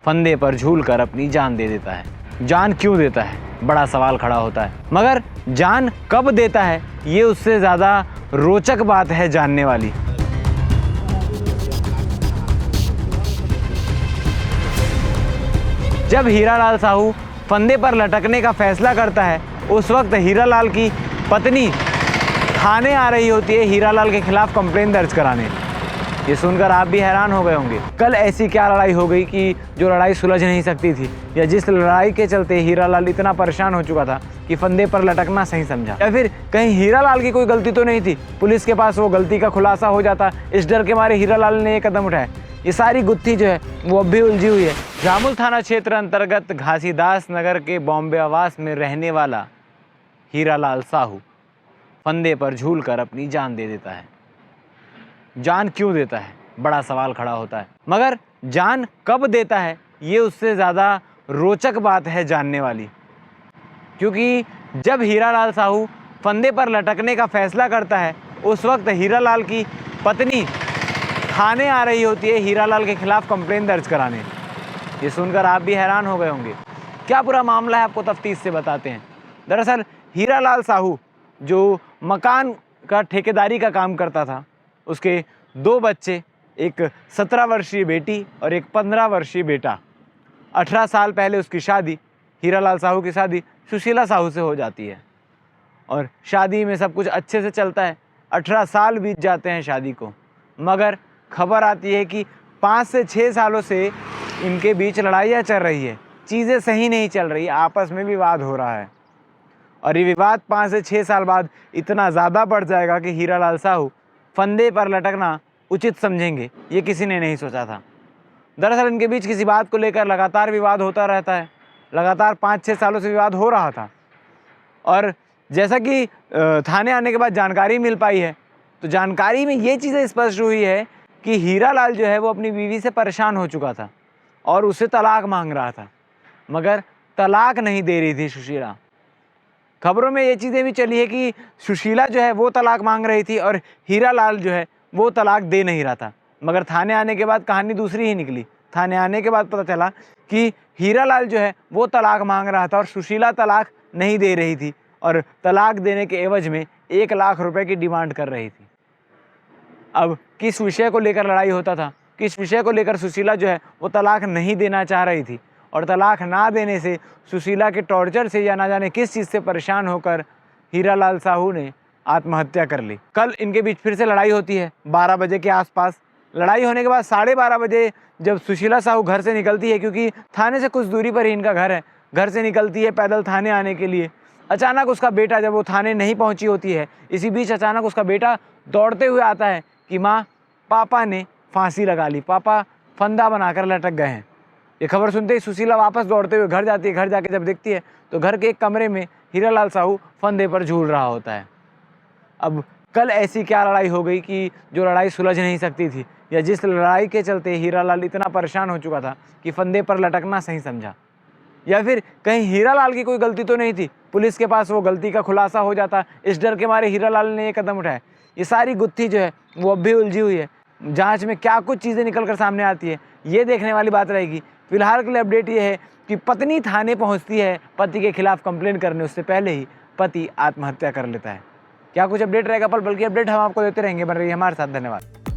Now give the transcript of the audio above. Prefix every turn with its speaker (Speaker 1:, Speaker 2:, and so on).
Speaker 1: फंदे पर झूलकर अपनी जान दे देता है। जान क्यों देता है, बड़ा सवाल खड़ा होता है। मगर जान कब देता है, ये उससे ज़्यादा रोचक बात है जानने वाली। जब हीरालाल साहू फंदे पर लटकने का फैसला करता है, उस वक्त हीरालाल की पत्नी थाने आ रही होती है हीरालाल के खिलाफ कंप्लेंट दर्ज कराने। ये सुनकर आप भी हैरान हो गए होंगे, कल ऐसी क्या लड़ाई हो गई कि जो लड़ाई सुलझ नहीं सकती थी, या जिस लड़ाई के चलते हीरालाल इतना परेशान हो चुका था कि फंदे पर लटकना सही समझा। या फिर कहीं हीरालाल की कोई गलती तो नहीं थी, पुलिस के पास वो गलती का खुलासा हो जाता, इस डर के मारे हीरालाल ने ये कदम उठाया। ये सारी गुत्थी जो है वो अब भी उलझी हुई है। जामुल थाना क्षेत्र अंतर्गत घासीदास नगर के बॉम्बे आवास में रहने वाला हीरालाल साहू फंदे पर झूलकर अपनी जान दे देता है। जान क्यों देता है, बड़ा सवाल खड़ा होता है। मगर जान कब देता है, ये उससे ज़्यादा रोचक बात है जानने वाली। क्योंकि जब हीरालाल साहू फंदे पर लटकने का फैसला करता है, उस वक्त हीरालाल की पत्नी थाने आ रही होती है हीरालाल के खिलाफ कंप्लेंट दर्ज कराने। ये सुनकर आप भी हैरान हो गए होंगे, क्या पूरा मामला है आपको तफ्तीश से बताते हैं। दरअसल हीरालाल साहू जो मकान का ठेकेदारी का काम करता था, उसके 2 बच्चे, एक 17 वर्षीय बेटी और एक 15 वर्षीय बेटा। 18 साल पहले उसकी शादी, हीरालाल साहू की शादी सुशीला साहू से हो जाती है और शादी में सब कुछ अच्छे से चलता है। 18 साल बीत जाते हैं शादी को, मगर खबर आती है कि 5 से 6 सालों से इनके बीच लड़ाइयाँ चल रही है, चीज़ें सही नहीं चल रही, आपस में विवाद हो रहा है। और ये विवाद 5 से 6 साल बाद इतना ज़्यादा बढ़ जाएगा कि हीरालाल साहू फंदे पर लटकना उचित समझेंगे, ये किसी ने नहीं सोचा था। दरअसल इनके बीच किसी बात को लेकर लगातार विवाद होता रहता है, लगातार 5-6 सालों से विवाद हो रहा था। और जैसा कि थाने आने के बाद जानकारी मिल पाई है, तो जानकारी में ये चीज़ें स्पष्ट हुई है कि हीरालाल जो है वो अपनी बीवी से परेशान हो चुका था और उसे तलाक मांग रहा था, मगर तलाक नहीं दे रही थी सुशीला। खबरों में ये चीज़ें भी चली है कि सुशीला जो है वो तलाक मांग रही थी और हीरालाल जो है वो तलाक दे नहीं रहा था। मगर थाने आने के बाद कहानी दूसरी ही निकली। थाने आने के बाद पता चला कि हीरालाल जो है वो तलाक मांग रहा था और सुशीला तलाक नहीं दे रही थी और तलाक देने के एवज में 1 लाख रुपए की डिमांड कर रही थी। अब किस विषय को लेकर लड़ाई होता था, किस विषय को लेकर सुशीला जो है वो तलाक नहीं देना चाह रही थी और तलाक ना देने से सुशीला के टॉर्चर से या ना जाने किस चीज़ से परेशान होकर हीरालाल साहू ने आत्महत्या कर ली। कल इनके बीच फिर से लड़ाई होती है 12 बजे के आसपास। लड़ाई होने के बाद 12:30 बजे जब सुशीला साहू घर से निकलती है, क्योंकि थाने से कुछ दूरी पर ही इनका घर है, घर से निकलती है पैदल थाने आने के लिए, अचानक उसका बेटा, जब वो थाने नहीं पहुंची होती है, इसी बीच अचानक उसका बेटा दौड़ते हुए आता है कि माँ, पापा ने फांसी लगा ली, पापा फंदा बनाकर लटक गए हैं। ये खबर सुनते ही सुशीला वापस दौड़ते हुए घर जाती है। घर जाके जब देखती है तो घर के एक कमरे में हीरालाल साहू फंदे पर झूल रहा होता है। अब कल ऐसी क्या लड़ाई हो गई कि जो लड़ाई सुलझ नहीं सकती थी, या जिस लड़ाई के चलते हीरालाल इतना परेशान हो चुका था कि फंदे पर लटकना सही समझा। या फिर कहीं हीरालाल की कोई गलती तो नहीं थी, पुलिस के पास वो गलती का खुलासा हो जाता, इस डर के मारे हीरालाल ने ये कदम उठाया। ये सारी गुत्थी जो है वो अब भी उलझी हुई है। जांच में क्या कुछ चीज़ें निकल कर सामने आती है, ये देखने वाली बात रहेगी। फिलहाल के लिए अपडेट ये है कि पत्नी थाने पहुंचती है पति के खिलाफ कंप्लेंट करने, उससे पहले ही पति आत्महत्या कर लेता है। क्या कुछ अपडेट रहेगा पल पल की अपडेट हम आपको देते रहेंगे। बन रही है हमारे साथ। धन्यवाद।